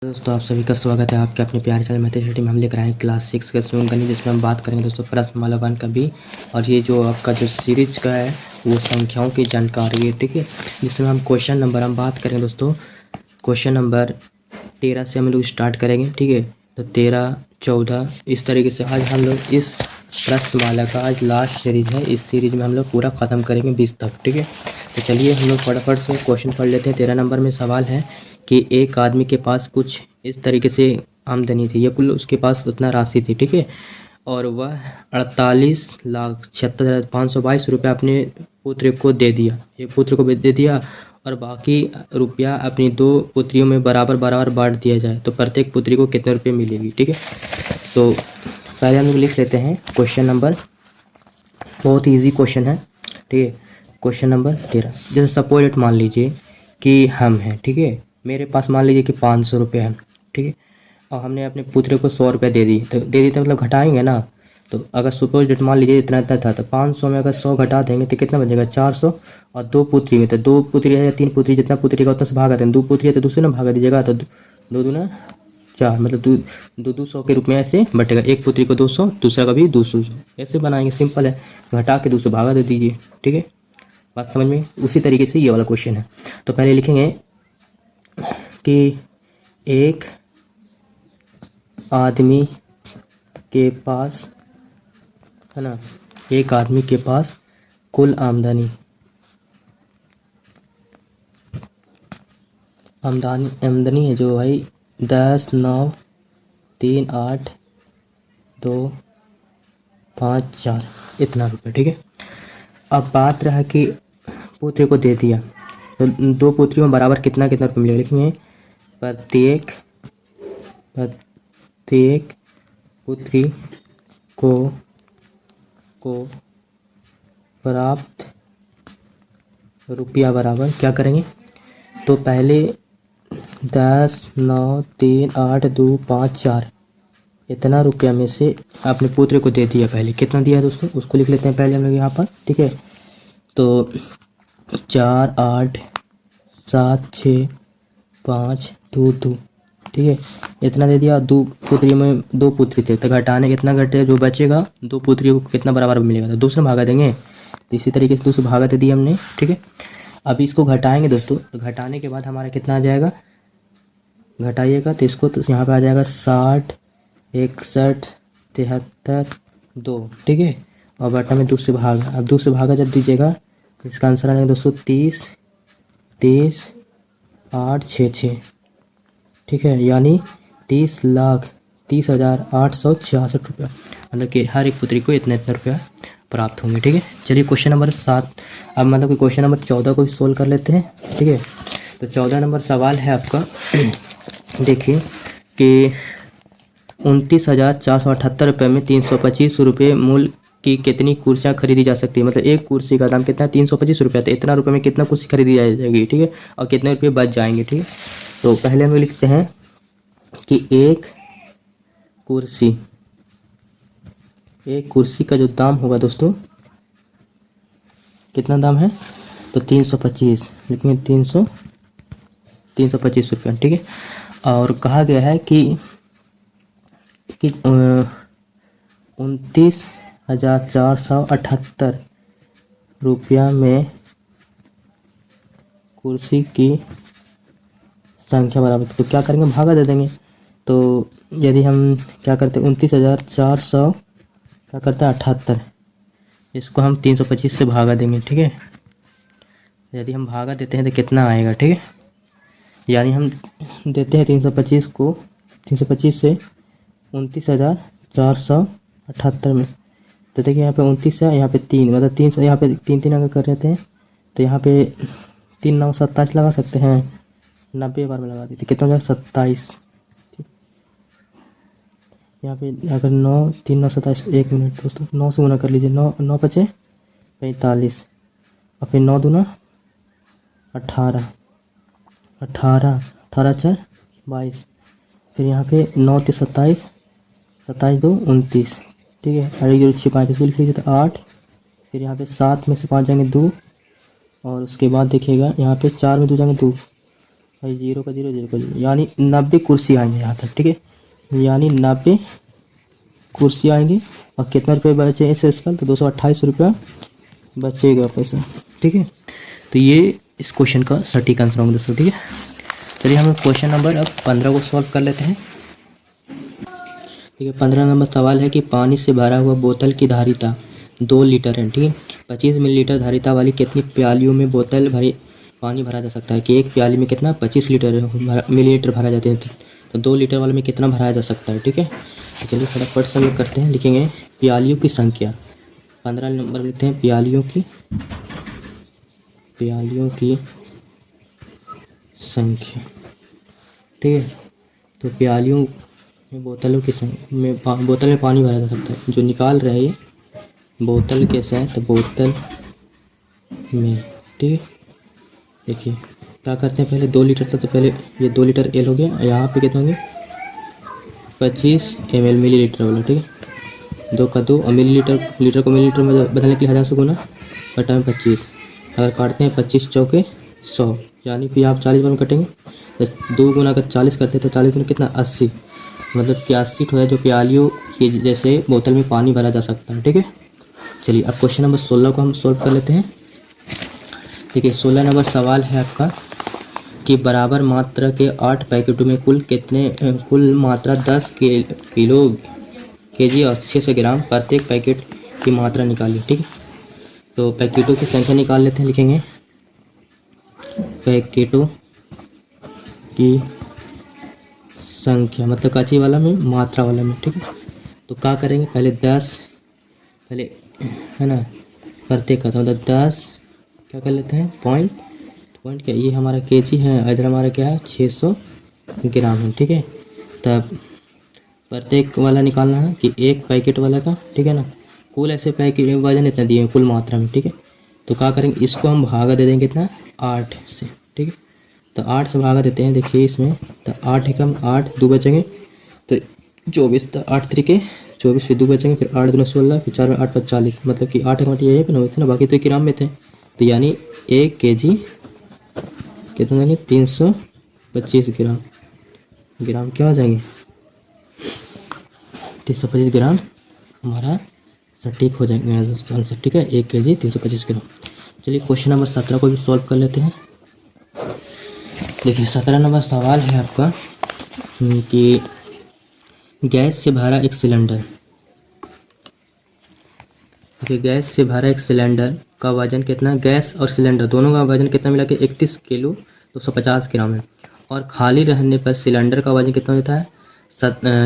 दोस्तों आप सभी का स्वागत है आपके अपने प्यारे चैनल मैथमेटिक्स में। हम लेकर आए क्लास 6 का स्टूडेंट गणित, जिसमें हम बात करेंगे दोस्तों प्रश्नमाला 1 का भी। और ये जो आपका जो सीरीज का है वो संख्याओं की जानकारी है, ठीक है। जिसमें हम क्वेश्चन नंबर हम बात करेंगे दोस्तों, क्वेश्चन नंबर 13 से हम लोग स्टार्ट करेंगे, ठीक है। तो 13, 14 इस तरीके से आज हम लोग इस प्रश्नमाला का आज लास्ट सीरीज है। इस सीरीज में हम लोग पूरा ख़त्म करेंगे 20 तक, ठीक है। तो चलिए हम लोग फटाफट से क्वेश्चन पढ़ लेते हैं। 13 नंबर में सवाल है कि एक आदमी के पास कुछ इस तरीके से आमदनी थी, या कुल उसके पास उतना राशि थी, ठीक है। और वह 48,76,522 रुपये अपने पुत्र को दे दिया, एक पुत्र को दे दिया, और बाकी रुपया अपनी 2 पुत्रियों में बराबर बराबर बांट दिया जाए तो प्रत्येक पुत्री को कितने रुपये मिलेगी, ठीक है। तो पहले हम लोग लिख लेते हैं क्वेश्चन नंबर, बहुत ईजी क्वेश्चन है, ठीक है। क्वेश्चन नंबर 13, जैसे सपोज इट मान लीजिए कि हम हैं, ठीक है। मेरे पास मान लीजिए कि 500 रुपये हैं, ठीक है। और हमने अपने पुत्र को 100 रुपये दे दी, तो दे दी तो मतलब घटाएंगे ना। तो अगर सपोज इट मान लीजिए इतना इतना था, तो 500 में अगर 100 घटा देंगे तो कितना बचेगा 400। और 2 पुत्री में तो 2 पुत्री है या 3 पुत्री, जितना पुत्री का उतना से भागा दें। 2 पुत्री है तो दूसरे ना भागा दीजिएगा, तो 2 दूना 4, मतलब 200 के रूप में ऐसे बटेगा। एक पुत्री को 200, दूसरा का भी 200, ऐसे बनाएंगे, सिंपल है। घटा के 200 भागा दे दीजिए, ठीक है। बात समझ में। उसी तरीके से ये वाला क्वेश्चन है। तो पहले लिखेंगे कि एक आदमी के पास है ना, एक आदमी के पास कुल आमदनी है जो भाई 10, 9, 3, 8, 2, 5, 4 इतना रुपये, ठीक है। अब बात रहा कि पुत्र को दे दिया, तो 2 पुत्रियों में बराबर कितना कितना रुपये मिलेगा। लिखेंगे प्रत्येक पुत्री को प्राप्त रुपया बराबर क्या करेंगे। तो पहले 10, 9, 3, 8, 2, 5, 4 इतना रुपया में से अपने पुत्र को दे दिया। पहले कितना दिया दोस्तों, उसको लिख लेते हैं पहले हम लोग यहाँ पर, ठीक है। तो 4, 8, 7, 6, 5, 2, 2, ठीक है। इतना दे दिया। 2 पुत्री में 2 पुत्री थे, तो घटाने कितना घटे, जो बचेगा 2 पुत्रियों को कितना बराबर मिलेगा, तो 2 से भागा देंगे। तो इसी तरीके से 2 से भागा दे दिया हमने, ठीक है। अब इसको घटाएंगे दोस्तों, तो घटाने के बाद हमारा कितना आ जाएगा, घटाइएगा तो इसको, तो यहाँ पे आ जाएगा 60, 61, 73, 2, ठीक है। और बटा में 2 से भागा। अब 2 से भागा जब दीजिएगा तो इसका आंसर आ जाएगा दोस्तों 30, 8, 6, 6, ठीक है। यानी 30,30,866 रुपया, मतलब कि हर एक पुत्री को इतना इतना रुपया प्राप्त होंगे, ठीक है। चलिए क्वेश्चन नंबर 7, अब मतलब कि क्वेश्चन नंबर 14 को सोल्व कर लेते हैं, ठीक है। तो 14 नंबर सवाल है आपका देखिए कि 29,478 रुपये में 325 रुपये मूल्य की कितनी कुर्सियाँ खरीदी जा सकती है। मतलब एक कुर्सी का दाम कितना है, 325 रुपये। तो इतना रुपये में कितना कुर्सी खरीदी जाएगी, ठीक है। और कितने रुपये बच जाएंगे, ठीक है। तो पहले हम लिखते हैं कि एक कुर्सी का जो दाम होगा दोस्तों, कितना दाम है, तो 325 लिखेंगे, 325 रुपये, ठीक है। और कहा गया है कि 29,478 रुपया में कुर्सी की संख्या बराबर, तो क्या करेंगे, भागा दे देंगे। तो यदि हम क्या करते हैं, 29,400 क्या करते हैं 78, इसको हम 325 से भागा देंगे, ठीक है। यदि हम भागा देते हैं तो कितना आएगा, ठीक है। यानी हम देते हैं 325 को, 325 से 29,478 में, तो देखिए यहाँ पे 29 है, यहाँ पे 3, मतलब 300, यहाँ पे 3 अगर कर रहे थे तो यहाँ पे 3, 9, 27 लगा सकते हैं। 90 बार में लगा देते, कितना हो जाएगा 27। यहाँ पे अगर 9, 3, 9, 27, 1 मिनट दोस्तों, 9 से गुना कर लीजिए, 9, 9 बचे 45, और फिर 9 दूना 18, 18, 18, 4, 22, फिर यहाँ पे 9, 3, 27, 27, 2, 29, ठीक है। और 1 0 5 इसको लिख लीजिए, तो 8, फिर यहाँ पे 7 में से 5 जाएंगे 2, और उसके बाद देखिएगा यहाँ पे 4 में 2 जाएंगे 2, भाई 0 का 0, 0 का 0, यानी 90 कुर्सी आएंगे यहाँ तक, ठीक है। यानी 90 कुर्सी आएंगी। और कितना रुपये बचे इस साल, तो 228 रुपया बचेगा पैसा, ठीक है। तो ये इस क्वेश्चन का सटीक आंसर होंगे दोस्तों, ठीक है। चलिए हम क्वेश्चन नंबर अब 15 को सॉल्व कर लेते हैं, ठीक है। 15 नंबर सवाल है कि पानी से भरा हुआ बोतल की धारिता 2 लीटर है, ठीक है। 25 मिलीलीटर धारिता वाली कितनी प्यालियों में बोतल पानी भरा जा सकता है, कि एक प्याली में कितना 25 मिलीलीटर भरा जाते हैं, तो 2 लीटर वाले में कितना भराया जा सकता है, ठीक है। तो चलिए फटाफट से हम लोग करते हैं, लिखेंगे प्यालियों की संख्या। 15 नंबर लिखते हैं प्यालियों की संख्या, ठीक है। तो प्यालियों में बोतलों की संख्या में बोतल में पानी भरा जा सकता है, जो निकाल रहे हैं ये बोतल कैसा है, तो बोतल में, ठीक है। देखिए क्या करते हैं, पहले 2 लीटर था, तो पहले ये 2 लीटर एल हो गया, यहाँ पे कितना हो गया 25 ml मिलीलीटर वाला, ठीक है। 2 का 2 और मिलीलीटर, लीटर को मिलीलीटर में बदलने के लिए 1000 से गुना बटा में 25, अगर काटते हैं 25 चौके 100, यानी कि आप 40 बार में कटेंगे, तो 2 गुना अगर 40 करते हैं तो 40 में कितना 80, मतलब कि 80 ठो है जो प्यालियों की जैसे बोतल में पानी भरा जा सकता है, ठीक है। चलिए अब क्वेश्चन नंबर 16 को हम सोल्व कर लेते हैं, ठीक है। 16 नंबर सवाल है आपका कि बराबर मात्रा के 8 पैकेटों में कुल मात्रा 10 किलो केजी और 600 ग्राम, प्रत्येक पैकेट की मात्रा निकालिए, ठीक है। तो पैकेटों की संख्या निकाल लेते हैं, लिखेंगे पैकेटों की संख्या, मतलब काची वाला में मात्रा वाला में, ठीक है। तो क्या करेंगे, पहले 10 पहले है ना, प्रत्येक का, तो मतलब 10 क्या कर लेते हैं पॉइंट क्या, ये हमारा केजी है, इधर हमारा क्या है 600 ग्राम है, ठीक है। तब प्रत्येक वाला निकालना है कि एक पैकेट वाला का, ठीक है ना, कुल ऐसे पैकेट वजन इतना दिए कुल मात्रा में, ठीक है। तो क्या करेंगे, इसको हम भागा दे देंगे कितना 8 से, ठीक है। तो 8 से भागा देते हैं, देखिए इसमें, तो 8 एकम 8, 2 बचेंगे तो 24, तो 8 तरीके 24, फिर 2 बचेंगे, फिर 8 दूना 16, फिर 4 8 5 40, मतलब कि 8 एकम ये ना होते ना, बाकी तो ग्राम में थे, तो यानी 1 केजी कितना जाएंगे 325 ग्राम क्या हो जाएंगे 325 ग्राम हमारा सटीक हो जाएंगे दोस्तों आंसर, ठीक है। 1 केजी 325 ग्राम। चलिए क्वेश्चन नंबर 17 को भी सॉल्व कर लेते हैं, देखिए 17 नंबर सवाल है आपका कि गैस से भरा एक सिलेंडर, देखिए गैस से भरा एक सिलेंडर का वजन कितना, गैस और सिलेंडर दोनों का वजन कितना मिला के 31 किलो 250 ग्राम है, और खाली रहने पर सिलेंडर का वजन कितना होता है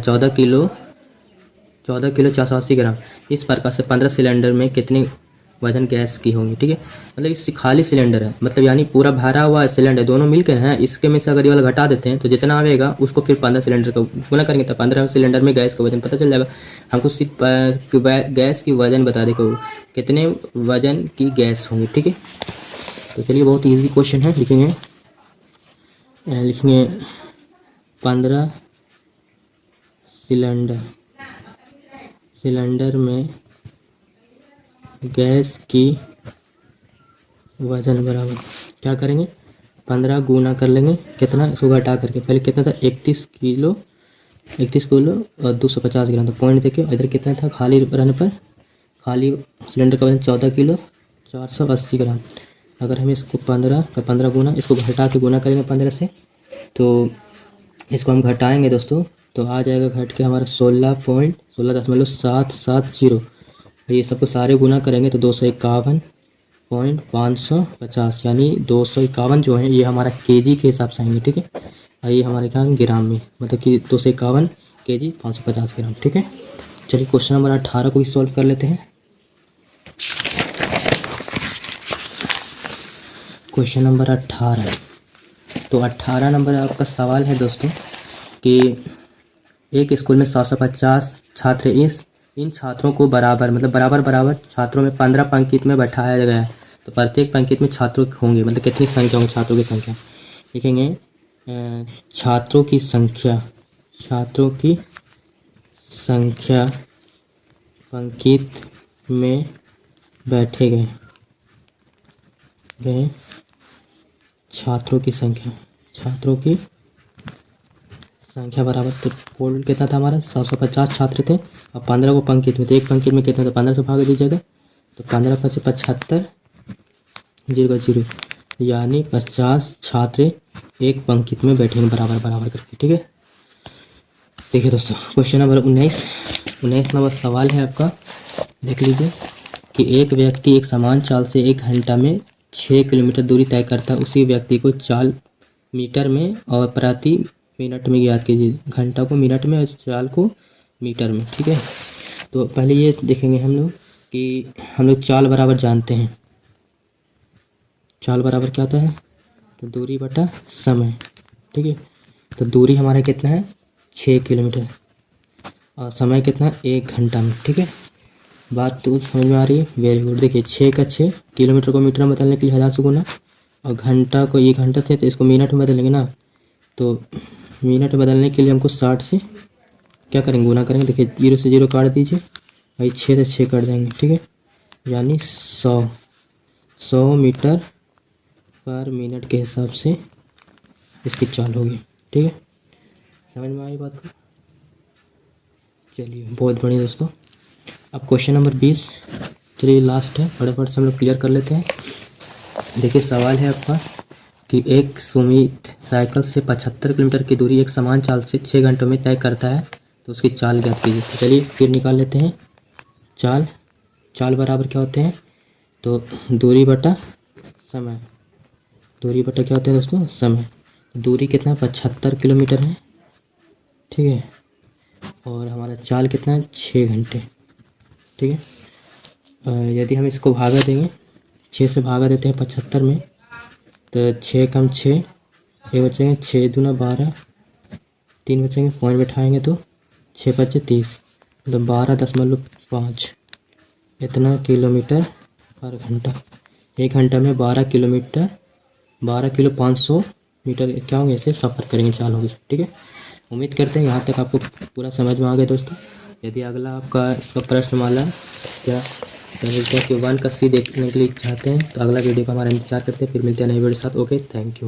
14 किलो 480 ग्राम। इस प्रकार से 15 सिलेंडर में कितने वजन गैस की होंगी, ठीक है। मतलब इस खाली सिलेंडर है, मतलब यानी पूरा भरा हुआ सिलेंडर दोनों मिलकर हैं, इसके में से अगर ये वाला घटा देते हैं तो जितना आएगा उसको फिर 15 सिलेंडर का गुना करेंगे, तो 15 सिलेंडर में गैस का वजन पता चल जाएगा। हमको सिर्फ गैस की वजन बता देगा कितने वजन की गैस होंगी, ठीक है। तो चलिए बहुत ईजी क्वेश्चन है, लिखेंगे 15 सिलेंडर में गैस की वजन बराबर क्या करेंगे 15 गुना कर लेंगे कितना, इसको घटा करके, पहले कितना था 31 किलो और 250 ग्राम, तो पॉइंट देखिए इधर कितना था खाली रहने पर, खाली सिलेंडर का वजन 14 किलो 480 ग्राम। अगर हम इसको 15 का 15 गुना, इसको घटा के गुना करेंगे 15 से, तो इसको हम घटाएंगे दोस्तों, तो आ जाएगा घट के हमारा 16.770। ये सबको सारे गुना करेंगे तो 251.550, यानी 251 जो है ये हमारा केजी के हिसाब से आएंगे, ठीक है। और ये हमारे क्या ग्राम में, मतलब कि 251 केजी 550 ग्राम, ठीक है। चलिए क्वेश्चन नंबर 18 को भी सॉल्व कर लेते हैं, क्वेश्चन नंबर 18। तो 18 नंबर आपका सवाल है दोस्तों कि एक स्कूल में 750 छात्र, इन छात्रों को बराबर छात्रों में 15 पंक्ति में बैठाया गया है, तो प्रत्येक पंक्ति में छात्रों होंगे, मतलब कितनी संख्या होंगी छात्रों की संख्या, लिखेंगे छात्रों की संख्या पंक्ति में बैठे गए छात्रों की संख्या, छात्रों की संख्या बराबर, तो कुल कितना था हमारा 750 छात्र थे और 15 को पंक्ति में, तो एक पंक्ति में कितना था 15 से भाग दीजिएगा, तो 15 × 75 0 यानी 50 छात्र एक पंक्ति में बैठेंगे बराबर बराबर करके। ठीक है, देखिए दोस्तों क्वेश्चन नंबर 19 नंबर सवाल है आपका, देख लीजिए कि एक व्यक्ति एक समान चाल से 1 घंटा में 6 किलोमीटर दूरी तय करता है, उसी व्यक्ति को चाल मीटर में और प्रति मिनट में ज्ञात कीजिए। घंटा को मिनट में और चाल को मीटर में। ठीक है, तो पहले ये देखेंगे हम लोग कि हम लोग चाल बराबर जानते हैं, चाल बराबर क्या होता है, तो दूरी बटा समय। ठीक है, तो दूरी हमारा कितना है 6 किलोमीटर और समय कितना 1 घंटा में। ठीक है, बात तो समझ में आ रही है, वेरी गुड। देखिए 6 का 6 किलोमीटर को मीटर में बदलने के लिए 1000 से गुना और घंटा को 1 घंटा थे तो इसको मिनट में बदलेंगे ना, तो मिनट बदलने के लिए हमको 60 से क्या करेंगे गुना करेंगे। देखिए 0 से 0 काट दीजिए, भाई 6 से 6 काट देंगे। ठीक है, यानी 100 मीटर पर मिनट के हिसाब से इसकी चाल होगी। ठीक है, समझ में आई बात को, चलिए बहुत बढ़िया दोस्तों। अब क्वेश्चन नंबर 20, चलिए लास्ट है, फटाफट से हम लोग क्लियर कर लेते हैं। देखिए सवाल है आपका कि एक सुमित साइकिल से 75 किलोमीटर की दूरी एक समान चाल से 6 घंटों में तय करता है, तो उसकी चाल ज्ञात कीजिए। तो चलिए फिर निकाल लेते हैं चाल बराबर क्या होते हैं, तो दूरी बटा समय। दूरी बटा क्या होता है दोस्तों, समय। दूरी कितना 75 किलोमीटर है। ठीक है, और हमारा चाल कितना है 6 घंटे। ठीक है, यदि हम इसको भागा देंगे, 6 से भागा देते हैं 75 में, तो 6 कम 6 ये बचेंगे, 6 दूना 12, 3 बचेंगे, पॉइंट बैठाएंगे तो 6 बचे 30, मतलब 12.5 इतना किलोमीटर पर घंटा। 1 घंटा में 12 किलोमीटर, 12 किलो 500 मीटर क्या होंगे, ऐसे सफ़र करेंगे, चाल होगी। ठीक है, उम्मीद करते हैं यहाँ तक आपको पूरा समझ में आ गया दोस्तों। यदि अगला आपका इसका प्रश्नमाला क्या बोलते हैं कि 1 का C देखने के लिए चाहते हैं, तो अगला वीडियो का हमारा इंतजार करते हैं। फिर मिलते हैं नए वीडियो के साथ। Okay, thank you.